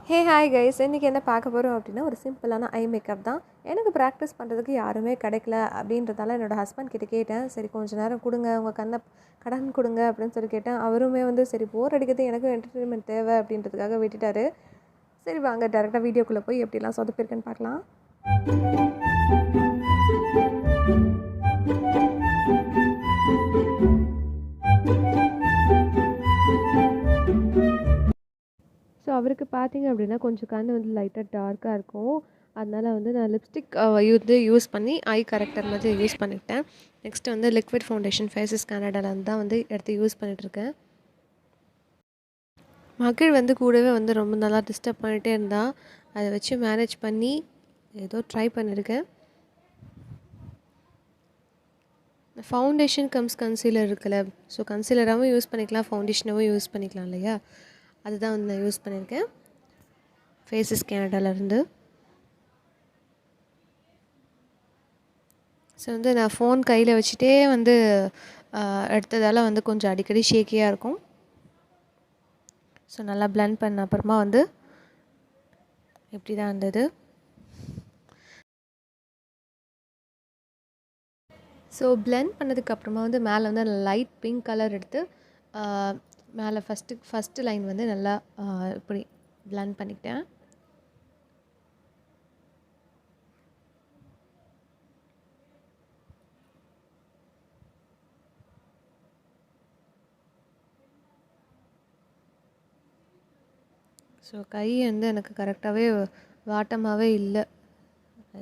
Hey hi guys, இன்றைக்கி என்ன பார்க்க போகிறோம் அப்படின்னா ஒரு சிம்பிளான ஐ மேக்கப் தான். எனக்கு ப்ராக்டிஸ் பண்ணுறதுக்கு யாருமே கிடைக்கல அப்படின்றதால என்னோடய ஹஸ்பண்ட் கிட்ட கேட்டேன். சரி கொஞ்சம் நேரம் கொடுங்க, உங்கள் கடன் கொடுங்க அப்படின்னு சொல்லி கேட்டேன். அவருமே வந்து சரி போர் அடிக்கிறது, எனக்கும் என்டர்டெயின்மெண்ட் தேவை அப்படின்றதுக்காக விட்டுட்டாரு. சரி வாங்க டேரெக்டாக வீடியோக்குள்ளே போய் எப்படிலாம் சொதப்பிருக்குன்னு பார்க்கலாம். ஸோ அவருக்கு பார்த்தீங்க அப்படின்னா கொஞ்சம் கண் வந்து லைட்டாக டார்க்காக இருக்கும். அதனால் வந்து நான் லிப்ஸ்டிக் யூஸ் பண்ணி ஐ கரெக்டர் மாதிரி யூஸ் பண்ணிக்கிட்டேன். நெக்ஸ்ட்டு வந்து லிக்விட் ஃபவுண்டேஷன் ஃபேஸஸ் கனடாவில் தான் வந்து எடுத்து யூஸ் பண்ணிகிட்ருக்கேன். மகள் வந்து கூடவே வந்து ரொம்ப நல்லா டிஸ்டர்ப் பண்ணிகிட்டே இருந்தா. அதை வச்சு மேனேஜ் பண்ணி ஏதோ ட்ரை பண்ணியிருக்கேன். ஃபவுண்டேஷன் கம்ஸ் கன்சீலர் இருக்குல்ல, ஸோ கன்சீலராகவும் யூஸ் பண்ணிக்கலாம், ஃபவுண்டேஷனாகவும் யூஸ் பண்ணிக்கலாம் இல்லையா, அதுதான் வந்து நான் யூஸ் பண்ணியிருக்கேன் ஃபேஸஸ் கனடாவிலேருந்து. ஸோ வந்து நான் ஃபோன் கையில் வச்சுட்டே வந்து எடுத்ததால் வந்து கொஞ்சம் அடிக்கடி ஷேக்கியாக இருக்கும். ஸோ நல்லா பிளெண்ட் பண்ண அப்புறமா வந்து எப்படி தான் இருந்தது. ஸோ பிளெண்ட் பண்ணதுக்கப்புறமா வந்து மேலே வந்து லைட் பிங்க் கலர் எடுத்து மேலே ஃபஸ்ட்டு லைன் வந்து நல்லா இப்படி பிளெண்ட் பண்ணிக்கிட்டேன். ஸோ கை வந்து எனக்கு கரெக்டாகவே வாட்டமாகவே இல்லை,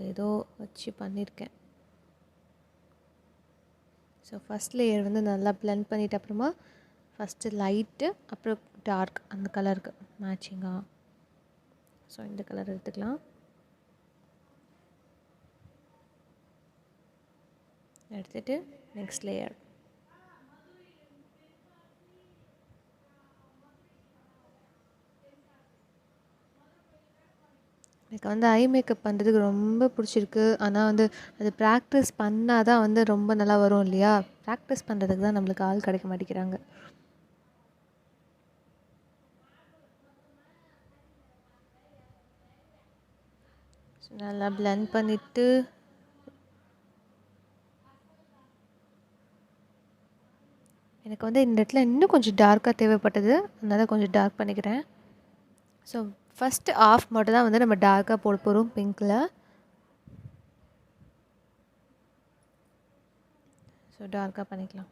ஏதோ வச்சு பண்ணியிருக்கேன். ஸோ ஃபஸ்ட் லேயர் வந்து நல்லா பிளெண்ட் பண்ணிவிட்டு அப்புறமா ஃபஸ்ட்டு லைட்டு அப்புறம் டார்க் அந்த கலருக்கு மேட்சிங்காக. ஸோ இந்த கலர் எடுத்துக்கலாம். எடுத்துகிட்டு நெக்ஸ்ட் லேயர். எனக்கு வந்து ஐ மேக்கப் பண்ணுறதுக்கு ரொம்ப பிடிச்சிருக்கு. ஆனால் வந்து அது ப்ராக்டிஸ் பண்ணால் தான் வந்து ரொம்ப நல்லா வரும் இல்லையா. ப்ராக்டிஸ் பண்ணுறதுக்கு தான் நம்மளுக்கு ஆள் கிடைக்க மாட்டேங்கிறாங்க. ஸோ நல்லா பிளெண்ட் பண்ணிவிட்டு எனக்கு வந்து இந்த இடத்துல இன்னும் கொஞ்சம் டார்க்காக தேவைப்பட்டது, அதனால் கொஞ்சம் டார்க் பண்ணிக்கிறேன். ஸோ ஃபஸ்ட்டு ஆஃப் மட்டும் தான் வந்து நம்ம டார்க்காக போட போகிறோம் பிங்க்கில். ஸோ டார்க்காக பண்ணிக்கலாம்.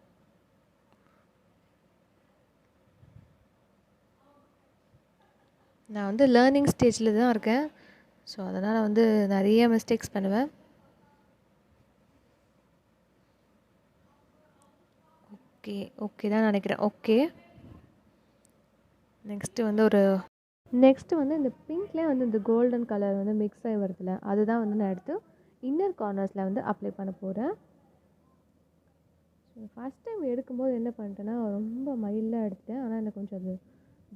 நான் வந்து லேர்னிங் ஸ்டேஜில் தான் இருக்கேன். ஸோ அதனால் வந்து நிறைய மிஸ்டேக்ஸ் பண்ணுவேன். ஓகே தான் நினைக்கிறேன். ஓகே, நெக்ஸ்ட்டு வந்து இந்த பிங்க்லேயே வந்து இந்த கோல்டன் கலர் வந்து மிக்ஸ் ஆகி வருதுல, அதுதான் வந்து நான் எடுத்து இன்னர் கார்னர்ஸில் வந்து அப்ளை பண்ண போகிறேன். ஃபஸ்ட் டைம் எடுக்கும்போது என்ன பண்ணிட்டேன்னா ரொம்ப மைல்டாக எடுத்தேன். ஆனால் எனக்கு கொஞ்சம் அது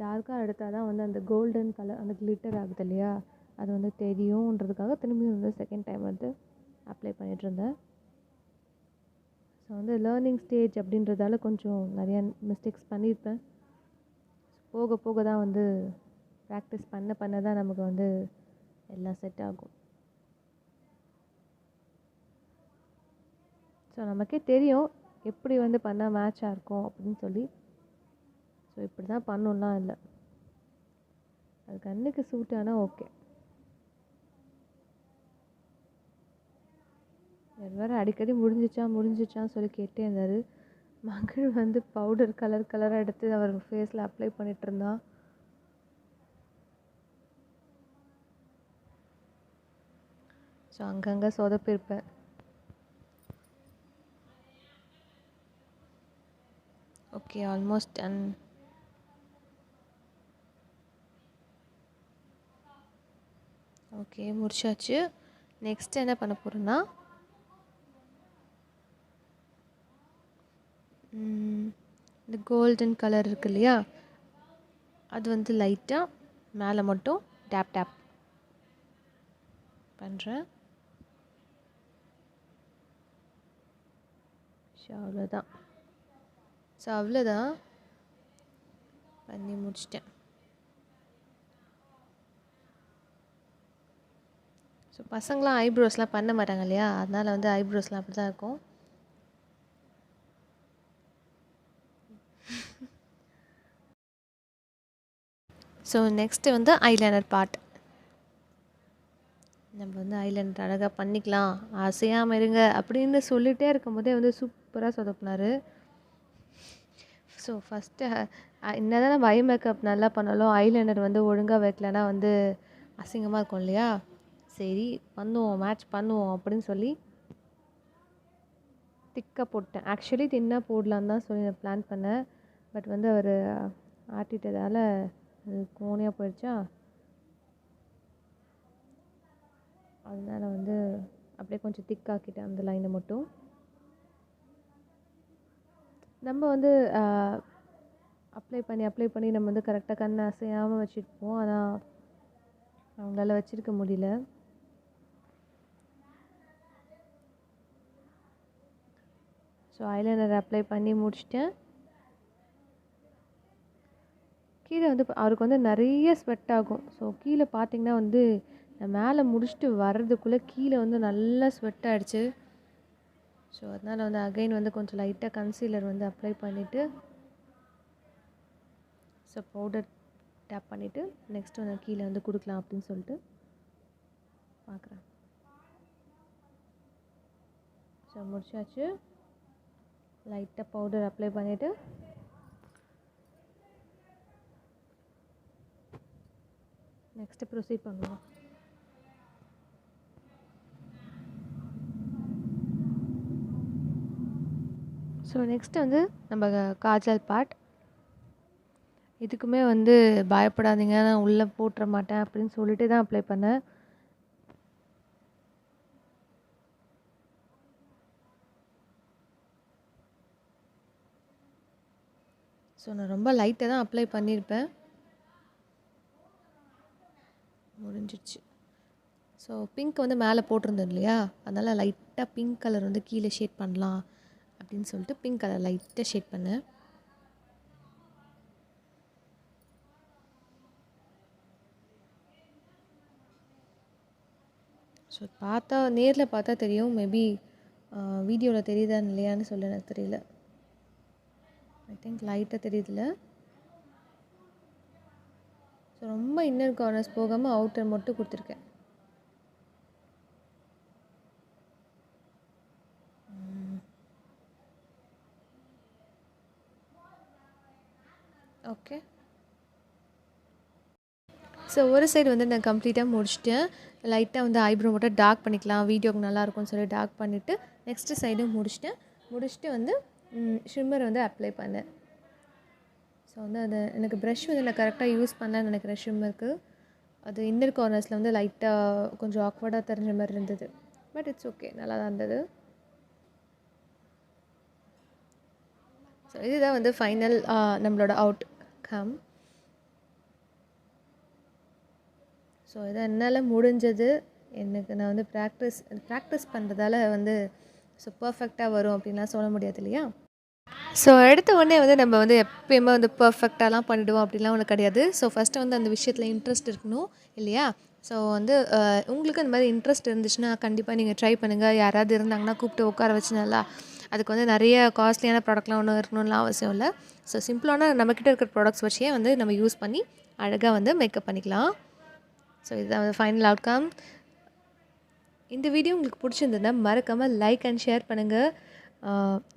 டார்க்காக எடுத்தால் தான் வந்து அந்த கோல்டன் கலர் அந்த கிளிட்டர் ஆகுது இல்லையா, அது வந்து தெரியுன்றதுக்காக திரும்பியும் வந்து செகண்ட் டைம் வந்து அப்ளை பண்ணிகிட்ருந்தேன். ஸோ வந்து லேர்னிங் ஸ்டேஜ் அப்படின்றதால கொஞ்சம் நிறையா மிஸ்டேக்ஸ் பண்ணியிருப்பேன். போக போக தான் வந்து ப்ராக்டிஸ் பண்ண தான் நமக்கு வந்து எல்லாம் செட் ஆகும். ஸோ நமக்கே தெரியும் எப்படி வந்து பண்ணால் மேட்சாக இருக்கும் அப்படின்னு சொல்லி. ஸோ இப்படி தான் பண்ணணும்லாம் இல்லை, அது கண்ணுக்கு சூட் ஆனால் ஓகே. வேறு அடிக்கடி முடிஞ்சிச்சான்னு சொல்லி கேட்டே இருந்தார். மகள் வந்து பவுடர் கலராக எடுத்து அவர் ஃபேஸில் அப்ளை பண்ணிகிட்டு இருந்தான். ஸோ அங்கங்கே சொதப்பிருப்பேன். Okay, almost done. ஓகே, முடிச்சாச்சு. நெக்ஸ்ட் என்ன பண்ண போகிறேன்னா இந்த கோல்டன் கலர் இருக்கு இல்லையா, அது வந்து லைட்டாக மேலே மட்டும் டேப் பண்ணுறேன். ஸோ அவ்வளோதான் பண்ணி முடிச்சிட்டேன். ஸோ பசங்களாம் ஐப்ரோஸ்லாம் பண்ண மாட்டாங்க இல்லையா, அதனால் வந்து ஐப்ரோஸ்லாம் அப்படி தான் இருக்கும். ஸோ நெக்ஸ்ட்டு வந்து ஐலைனர் பார்ட். நம்ம வந்து ஐலைனர் அழகாக பண்ணிக்கலாம், அசையாமல் இருங்க அப்படின்னு சொல்லிகிட்டே இருக்கும்போதே வந்து சூப்பராக சொதப்பினார். ஸோ ஃபஸ்ட்டு என்ன தான் நம்ம ஐ மேக்கப் நல்லா பண்ணாலும் ஐலைனர் வந்து ஒழுங்காக வைக்கலன்னா வந்து அசிங்கமாக இருக்கும் இல்லையா. சரி பண்ணுவோம், மேட்ச் பண்ணுவோம் அப்படின்னு சொல்லி திக்காக போட்டேன். ஆக்சுவலி தின்னாக போடலான்னு தான் சொல்லி நான் பிளான் பண்ணேன். பட் வந்து அவர் ஆட்டிட்டதால் அது கோணையாக போயிடுச்சா, அதனால் வந்து அப்படியே கொஞ்சம் திக்காக்கிட்டேன் அந்த லைனை மட்டும். நம்ம வந்து அப்ளை பண்ணி நம்ம வந்து கரெக்டாக கண்ணை அசையாமல் வச்சுருப்போம். ஆனால் அவங்களால வச்சுருக்க முடியல. ஸோ ஐலைனர் அப்ளை பண்ணி முடிச்சிட்டேன். கீழே வந்து அவருக்கு வந்து நிறைய ஸ்வெட் ஆகும். ஸோ கீழே பார்த்திங்கன்னா வந்து நான் மேலே முடிச்சுட்டு வர்றதுக்குள்ளே கீழே வந்து நல்லா ஸ்வெட் ஆகிடுச்சு. ஸோ அதனால் வந்து அகைன் வந்து கொஞ்சம் லைட்டாக கன்சீலர் வந்து அப்ளை பண்ணிவிட்டு, ஸோ பவுடர் டேப் பண்ணிவிட்டு நெக்ஸ்ட்டு வந்து கீழே வந்து கொடுக்கலாம் அப்படின்னு சொல்லிட்டு பார்க்குறேன். ஸோ முடிச்சாச்சு. லைட்டாக பவுடர் அப்ளை பண்ணிவிட்டு நெக்ஸ்ட்டு ப்ரொசீட் பண்ணுவோம். ஸோ நெக்ஸ்ட்டு வந்து நம்ம காஜல் பார்ட். இதுக்குமே வந்து பயப்படாதீங்க, நான் உள்ளே போட்டுற மாட்டேன் அப்படின்னு சொல்லிட்டு தான் அப்ளை பண்ணேன். ஸோ நான் ரொம்ப லைட்டாக தான் அப்ளை பண்ணியிருப்பேன். முடிஞ்சிடுச்சு. ஸோ பிங்க் வந்து மேலே போட்டிருந்தேன் இல்லையா, அதனால் லைட்டாக பிங்க் கலர் வந்து கீழே ஷேட் பண்ணலாம் அப்படின்னு சொல்லிட்டு பிங்க் கலர் லைட்டாக ஷேட் பண்ணேன். ஸோ பார்த்தா நேரில் பார்த்தா தெரியும், மேபி வீடியோவில் தெரியுதா இல்லையான்னு சொல்ல எனக்கு தெரியல. ஐ திங்க் லைட்டாக தெரியுதுல்ல. ஸோ ரொம்ப இன்னர் கார்னர்ஸ் போகாமல் அவுட்டர் மட்டும் கொடுத்துருக்கேன். ஓகே. ஸோ ஒரு சைடு வந்து நான் கம்ப்ளீட்டாக முடிச்சிட்டேன். லைட்டாக வந்து ஐப்ரோ மட்டும் டார்க் பண்ணிக்கலாம், வீடியோக்கு நல்லாயிருக்கும்னு சொல்லி டார்க் பண்ணிவிட்டு நெக்ஸ்ட்டு சைடும் முடிச்சுட்டு வந்து ஷிம்மர் வந்து அப்ளை பண்ணேன். ஸோ வந்து அது எனக்கு ப்ரஷ் வந்து நான் கரெக்டாக யூஸ் பண்ணலான்னு நினைக்கிறேன் ஷிம்மருக்கு. அது இன்னர் கார்னர்ஸில் வந்து லைட்டாக கொஞ்சம் ஆக்வர்டாக தெரிஞ்ச மாதிரி இருந்தது. பட் இட்ஸ் ஓகே, நல்லா தான் இருந்தது. ஸோ இதுதான் வந்து ஃபைனல் நம்மளோட அவுட் கம். ஸோ இதை என்னால் முடிஞ்சது. நான் வந்து ப்ராக்டிஸ் பண்ணுறதால வந்து ஸோ பர்ஃபெக்டாக வரும் அப்படின்லாம் சொல்ல முடியாது இல்லையா. ஸோ எடுத்த உடனே வந்து நம்ம வந்து எப்பயுமே வந்து பர்ஃபெக்டாலாம் பண்ணிவிடுவோம் அப்படின்லாம் ஒன்று கிடையாது. ஸோ ஃபஸ்ட்டு வந்து அந்த விஷயத்தில் இன்ட்ரெஸ்ட் இருக்கணும் இல்லையா. ஸோ வந்து உங்களுக்கு அந்த மாதிரி இன்ட்ரெஸ்ட் இருந்துச்சுன்னா கண்டிப்பாக நீங்கள் ட்ரை பண்ணுங்கள். யாராவது இருந்தாங்கன்னா கூப்பிட்டு உட்கார வச்சு நல்லா, அதுக்கு வந்து நிறைய காஸ்ட்லியான ப்ராடக்ட்லாம் ஒன்றும் இருக்கணும்லாம் அவசியம் இல்லை. ஸோ சிம்பிளான நம்மக்கிட்ட இருக்கிற ப்ராடக்ட்ஸ் வச்சே வந்து நம்ம யூஸ் பண்ணி அழகாக வந்து மேக்கப் பண்ணிக்கலாம். ஸோ இதுதான் வந்து ஃபைனல் அவுட்கம். இந்த வீடியோ உங்களுக்கு பிடிச்சிருந்ததுன்னா மறக்காமல் லைக் அண்ட் ஷேர் பண்ணுங்கள்.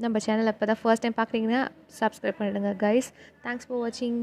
நம்ம சேனலை இப்போ தான் ஃபர்ஸ்ட் டைம் பார்க்குறீங்கன்னா சப்ஸ்கிரைப் பண்ணிவிடுங்க கைஸ். தேங்க்ஸ் ஃபார் வாட்சிங்.